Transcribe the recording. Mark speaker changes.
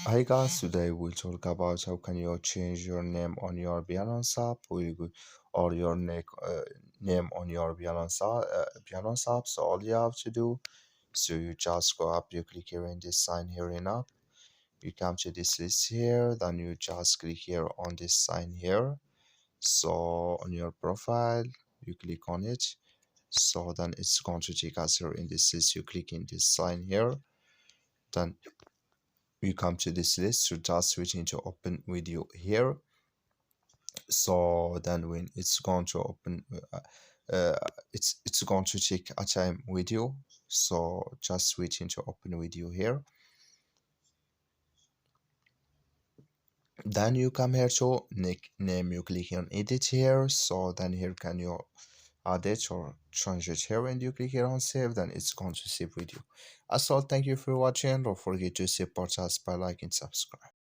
Speaker 1: Hi guys, today we'll talk about how can you change your name on your Binance app or your name on your Binance app. So all you have to do, so you just go up, you click here in this sign here in app, you come to this list here, then you just click here on this sign here. So on your profile, you click on it. So then it's going to take us here in this list. You click in this sign here, then you come to this list, you just switching to open video here. So then when it's going to open it's going to take a time video, so just switching to open video here. Then you come here to name, you click on edit here. So then here can you add it or change it here, and you click here on save, then it's going to save video. As well, thank you for watching. Don't forget to support us by liking, subscribe.